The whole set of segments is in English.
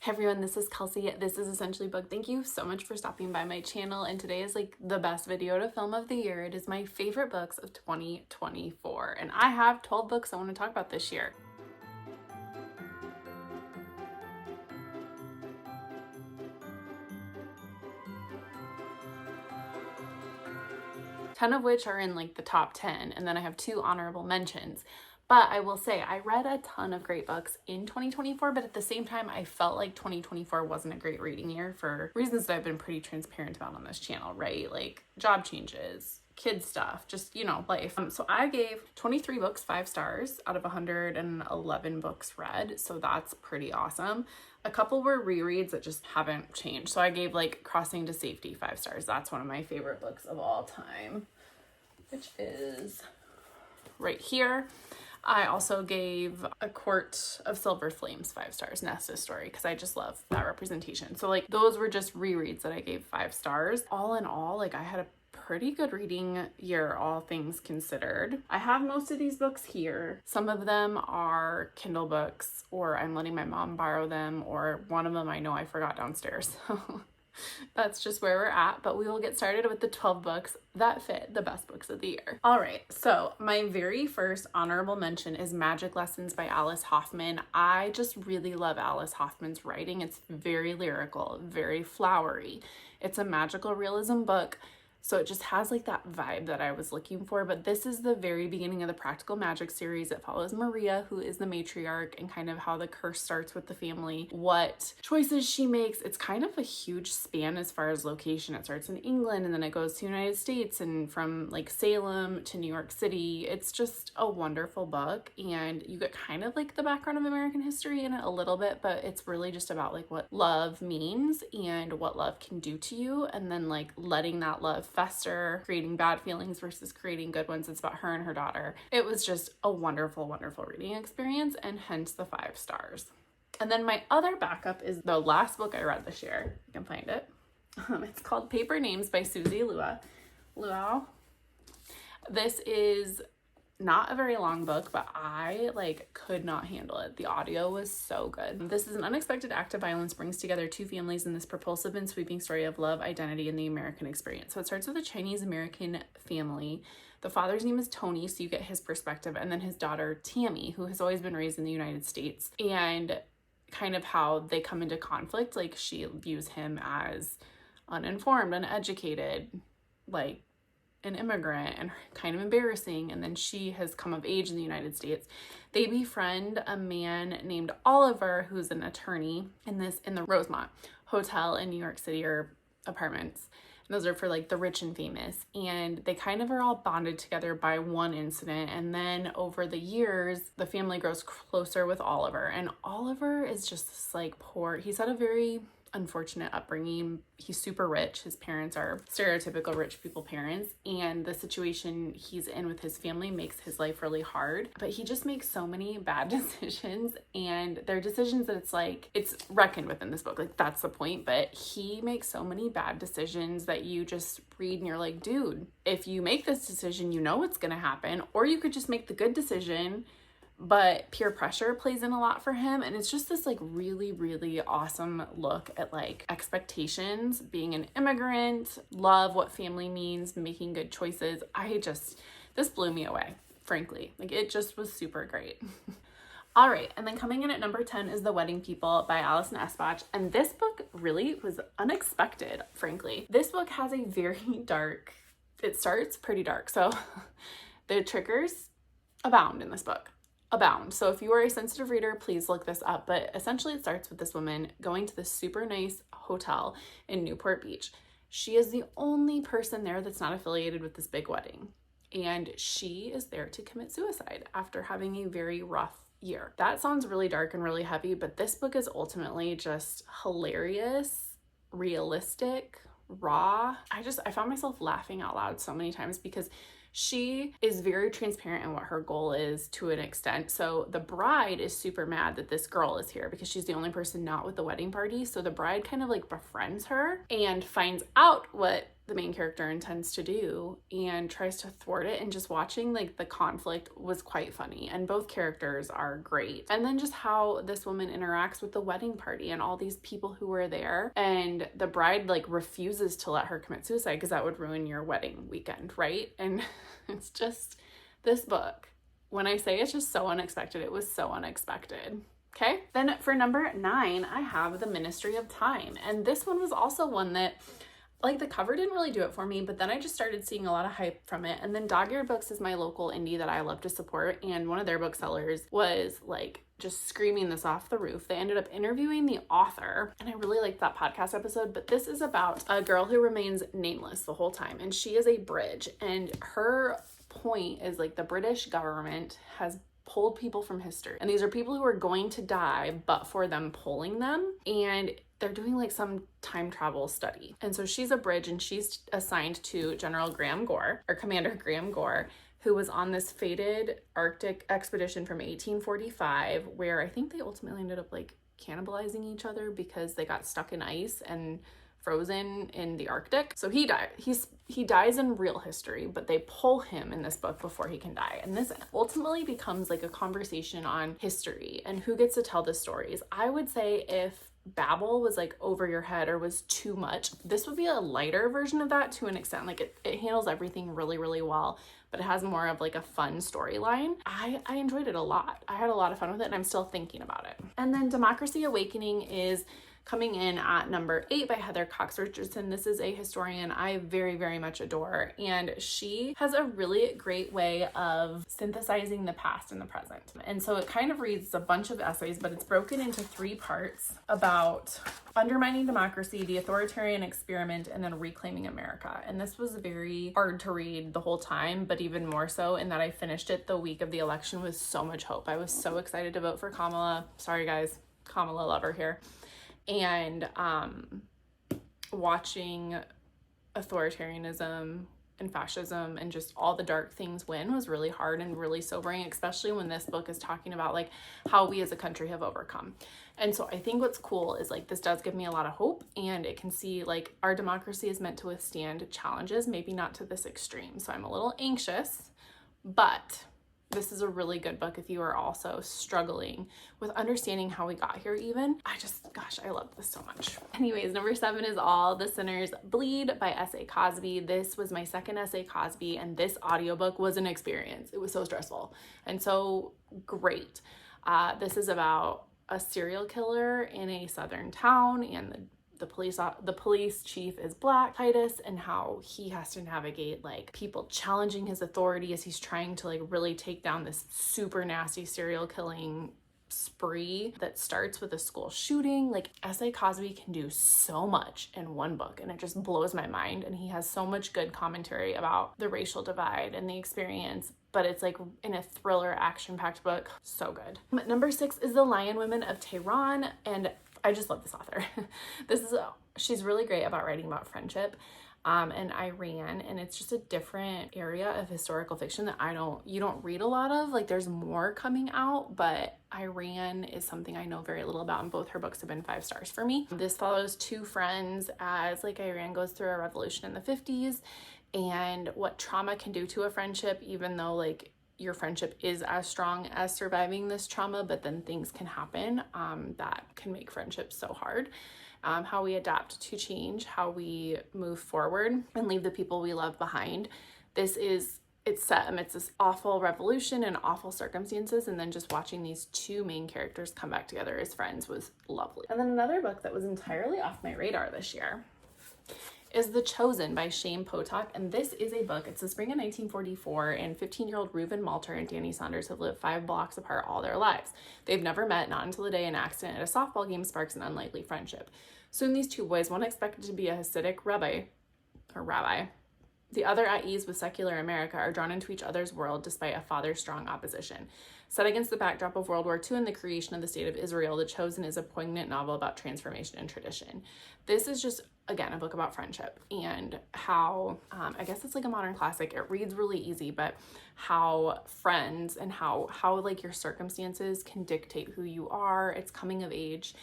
Hey everyone, this is Kelsey. This is Essentially Book. Thank you so much for stopping by my channel, and today is like the best video to film of the year. It is my favorite books of 2024, and I have 12 books I want to talk about this year. Ten of which are in like the top 10, and then I have 2 honorable mentions. But I will say, I read a ton of great books in 2024, but at the same time, I felt like 2024 wasn't a great reading year for reasons that I've been pretty transparent about on this channel, right? Like job changes, kid stuff, just, life. So I gave 23 books 5 stars out of 111 books read, so that's pretty awesome. A couple were rereads that just haven't changed. So I gave like Crossing to Safety 5 stars. That's one of my favorite books of all time, which is right here. I also gave A Court of Silver Flames 5 stars, Nesta's story, because I just love that representation. So like those were just rereads that I gave 5 stars. All in all, like I had a pretty good reading year, all things considered. I have most of these books here. Some of them are Kindle books, or I'm letting my mom borrow them, or one of them I know I forgot downstairs. So that's just where we're at, but we will get started with the 12 books that fit the best books of the year. All right, so my very first honorable mention is Magic Lessons by Alice Hoffman. I just really love Alice Hoffman's writing. It's very lyrical, very flowery. It's a magical realism book, so it just has like that vibe that I was looking for. But this is the very beginning of the Practical Magic series. It follows Maria, who is the matriarch, and kind of how the curse starts with the family, what choices she makes. It's kind of a huge span as far as location. It starts in England and then it goes to the United States, and from like Salem to New York City. It's just a wonderful book, and you get kind of like the background of American history in it a little bit, but it's really just about like what love means and what love can do to you, and then like letting that love fester, creating bad feelings versus creating good ones. It's about her and her daughter. It was just a wonderful, wonderful reading experience, and hence the 5 stars. And then my other backup is the last book I read this year. You can find it. It's called Paper Names by Susie Luau. This is not a very long book, but I could not handle it. The audio was so good. This is an unexpected act of violence brings together 2 families in this propulsive and sweeping story of love, identity, and the American experience. So it starts with a Chinese American family. The father's name is Tony, so you get his perspective, and then his daughter Tammy, who has always been raised in the United States, and kind of how they come into conflict. Like she views him as uninformed, uneducated, like an immigrant, and kind of embarrassing, and then she has come of age in the United States. They befriend a man named Oliver, who's an attorney in the Rosemont Hotel in New York City, or apartments. And those are for like the rich and famous, and they kind of are all bonded together by one incident. And then over the years, the family grows closer with Oliver, and Oliver is just this like poor, he's had a very unfortunate upbringing. He's super rich. His parents are stereotypical rich people parents, and the situation he's in with his family makes his life really hard. But he just makes so many bad decisions, and they're decisions that it's reckoned with in this book. Like that's the point. But he makes so many bad decisions that you just read and you're like, dude, if you make this decision, you know what's gonna happen. Or you could just make the good decision, but peer pressure plays in a lot for him. And it's just this like really, really awesome look at like expectations, being an immigrant, love, what family means, making good choices. This blew me away, frankly. Like it just was super great. All right, and then coming in at number 10 is The Wedding People by Alison Espach. And this book really was unexpected, frankly. This book has a very it starts pretty dark. So the triggers abound in this book. So if you are a sensitive reader, please look this up. But essentially it starts with this woman going to this super nice hotel in Newport Beach. She is the only person there that's not affiliated with this big wedding, and she is there to commit suicide after having a very rough year. That sounds really dark and really heavy, but this book is ultimately just hilarious, realistic, raw. I found myself laughing out loud so many times because she is very transparent in what her goal is to an extent. So the bride is super mad that this girl is here because she's the only person not with the wedding party. So the bride kind of like befriends her and finds out what the main character intends to do and tries to thwart it, and just watching like the conflict was quite funny, and both characters are great. And then just how this woman interacts with the wedding party and all these people who were there, and the bride like refuses to let her commit suicide because that would ruin your wedding weekend, right? And it's just, this book, when I say it's just so unexpected, it was so unexpected. Okay, then for number 9, I have The Ministry of Time, and this one was also one that, like, the cover didn't really do it for me, but then I just started seeing a lot of hype from it. And then Dog-Eared Books is my local indie that I love to support, and one of their booksellers was like just screaming this off the roof. They ended up interviewing the author, and I really liked that podcast episode. But this is about a girl who remains nameless the whole time, and she is a bridge, and her point is like the British government has pulled people from history, and these are people who are going to die but for them pulling them, and they're doing like some time travel study. And so she's a bridge, and she's assigned to General Graham Gore, or Commander Graham Gore, who was on this fated Arctic expedition from 1845, where I think they ultimately ended up like cannibalizing each other because they got stuck in ice and frozen in the Arctic. So he died. He dies in real history, but they pull him in this book before he can die. And this ultimately becomes like a conversation on history and who gets to tell the stories. I would say if Babel was like over your head or was too much, this would be a lighter version of that to an extent. Like it handles everything really, really well, but it has more of like a fun storyline. I enjoyed it a lot. I had a lot of fun with it, and I'm still thinking about it. And then Democracy Awakening is coming in at number 8 by Heather Cox Richardson. This is a historian I very, very much adore, and she has a really great way of synthesizing the past and the present. And so it kind of reads a bunch of essays, but it's broken into 3 parts about undermining democracy, the authoritarian experiment, and then reclaiming America. And this was very hard to read the whole time, but even more so in that I finished it the week of the election with so much hope. I was so excited to vote for Kamala. Sorry guys, Kamala lover here. And watching authoritarianism and fascism and just all the dark things win was really hard and really sobering, especially when this book is talking about like how we as a country have overcome. And so I think what's cool is like this does give me a lot of hope, and it can see like our democracy is meant to withstand challenges, maybe not to this extreme. So I'm a little anxious, but this is a really good book if you are also struggling with understanding how we got here even. Gosh, I love this so much. Anyways, number 7 is All the Sinners Bleed by S.A. Cosby. This was my second S.A. Cosby, and this audiobook was an experience. It was so stressful and so great. This is about a serial killer in a southern town, and the police chief is Black, Titus, and how he has to navigate like people challenging his authority as he's trying to like really take down this super nasty serial killing spree that starts with a school shooting. Like S.A. Cosby can do so much in one book, and it just blows my mind. And he has so much good commentary about the racial divide and the experience, but it's like in a thriller action-packed book. So good. But number 6 is The Lion Women of Tehran, and I just love this author. She's really great about writing about friendship and Iran, and it's just a different area of historical fiction that you don't read a lot of. Like there's more coming out, but Iran is something I know very little about, and both her books have been 5 stars for me. This follows 2 friends as like Iran goes through a revolution in the 50s and what trauma can do to a friendship, even though like your friendship is as strong as surviving this trauma, but then things can happen that can make friendships so hard. How we adapt to change, how we move forward and leave the people we love behind. It's set amidst this awful revolution and awful circumstances, and then just watching these 2 main characters come back together as friends was lovely. And then another book that was entirely off my radar this year is The Chosen by Shame Potok, and this is a book. It's the spring of 1944, and 15-year-old Reuben Malter and Danny Saunders have lived 5 blocks apart all their lives. They've never met, not until the day an accident at a softball game sparks an unlikely friendship. Soon these 2 boys, one expected to be a Hasidic rabbi, the other at ease with secular America, are drawn into each other's world despite a father's strong opposition. Set against the backdrop of World War II and the creation of the State of Israel, The Chosen is a poignant novel about transformation and tradition. This is just, again, a book about friendship and how, I guess it's like a modern classic. It reads really easy, but how friends and how like your circumstances can dictate who you are. It's coming of age.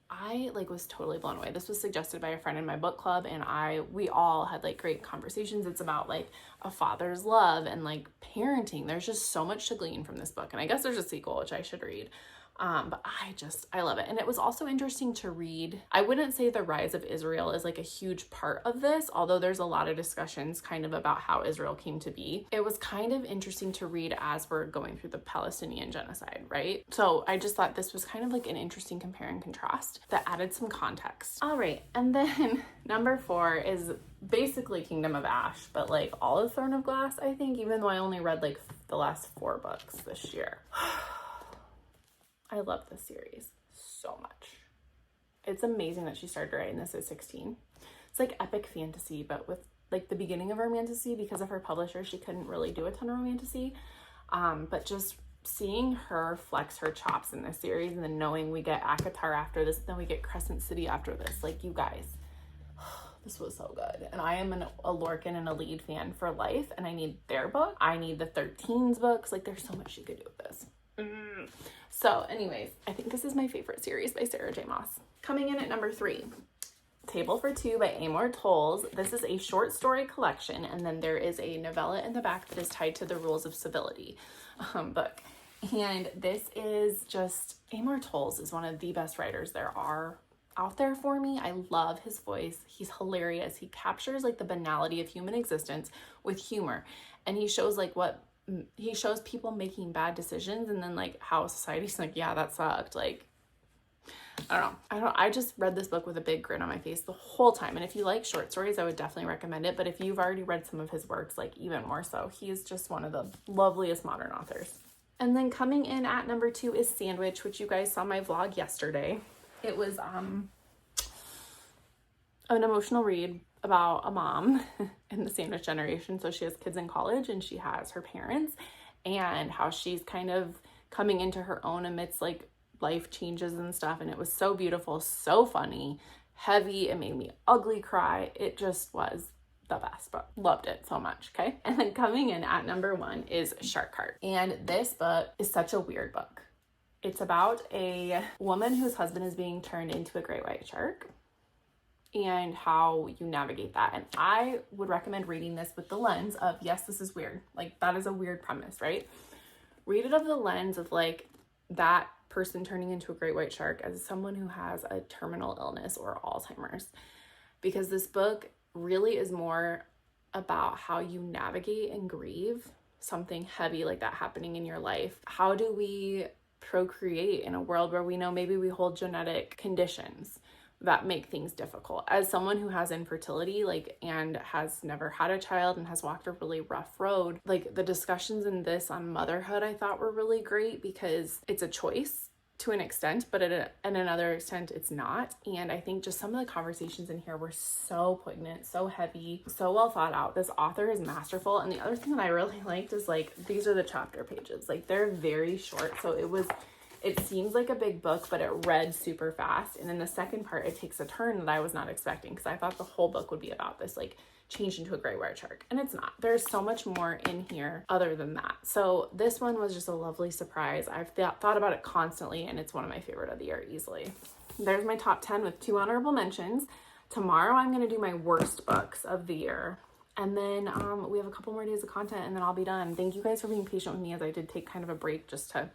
I like was totally blown away. This was suggested by a friend in my book club, and we all had like great conversations. It's about like a father's love and like parenting. There's just so much to glean from this book, and I guess there's a sequel which I should read. But I love it. And it was also interesting to read. I wouldn't say the rise of Israel is like a huge part of this, although there's a lot of discussions kind of about how Israel came to be. It was kind of interesting to read as we're going through the Palestinian genocide, right? So I just thought this was kind of like an interesting compare and contrast that added some context. All right. And then number 4 is basically Kingdom of Ash, but like all of Throne of Glass, I think, even though I only read like the last 4 books this year. I love this series so much. It's amazing that she started writing this at 16. It's like epic fantasy, but with like the beginning of romantasy. Because of her publisher, she couldn't really do a ton of romantasy. But just seeing her flex her chops in this series, and then knowing we get ACOTAR after this, then we get Crescent City after this. Like, you guys, this was so good. And I am a Lorcan and a Lead fan for life, and I need their book. I need the 13s books. Like, there's so much she could do with this. So anyways, I think this is my favorite series by Sarah J. Maas. Coming in at number 3, Table for Two by Amor Towles. This is a short story collection, and then there is a novella in the back that is tied to the Rules of Civility book. And this is just, Amor Towles is one of the best writers there are out there for me. I love his voice. He's hilarious. He captures like the banality of human existence with humor, and he shows people making bad decisions, and then like how society's like, yeah, that sucked. Like, I just read this book with a big grin on my face the whole time. And if you like short stories, I would definitely recommend it. But if you've already read some of his works, like even more so, he is just one of the loveliest modern authors. And then coming in at number 2 is Sandwich, which you guys saw my vlog yesterday. It was an emotional read about a mom in the sandwich generation. So she has kids in college, and she has her parents, and how she's kind of coming into her own amidst like life changes and stuff. And it was so beautiful, so funny, heavy. It made me ugly cry. It just was the best book. Loved it so much. Okay. And then coming in at number 1 is Shark Heart. And this book is such a weird book. It's about a woman whose husband is being turned into a great white shark, and how you navigate that. And I would recommend reading this with the lens of, yes, this is weird. Like, that is a weird premise, right? Read it of the lens of like that person turning into a great white shark as someone who has a terminal illness or Alzheimer's. Because this book really is more about how you navigate and grieve something heavy like that happening in your life. How do we procreate in a world where we know maybe we hold genetic conditions that make things difficult? As someone who has infertility, like, and has never had a child and has walked a really rough road, like the discussions in this on motherhood I thought were really great, because it's a choice to an extent, but at another extent it's not. And I think just some of the conversations in here were so poignant, so heavy, so well thought out. This author is masterful. And the other thing that I really liked is like, these are the chapter pages. Like, they're very short, so it seems like a big book, but it read super fast. And in the second part, it takes a turn that I was not expecting, because I thought the whole book would be about this like change into a great white shark, and it's not. There's so much more in here other than that. So this one was just a lovely surprise. I've thought about it constantly, and it's one of my favorite of the year easily. There's my top 10 with 2 honorable mentions. Tomorrow I'm going to do my worst books of the year. And then we have a couple more days of content, and then I'll be done. Thank you guys for being patient with me, as I did take kind of a break just to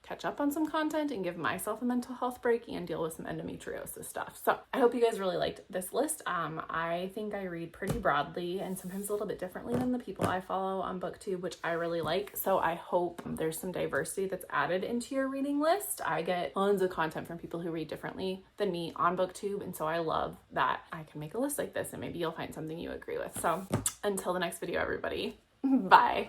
catch up on some content and give myself a mental health break and deal with some endometriosis stuff. So I hope you guys really liked this list. I think I read pretty broadly and sometimes a little bit differently than the people I follow on BookTube, which I really like. So I hope there's some diversity that's added into your reading list. I get tons of content from people who read differently than me on BookTube, and so I love that I can make a list like this, and maybe you'll find something you agree with. So until the next video, everybody, bye.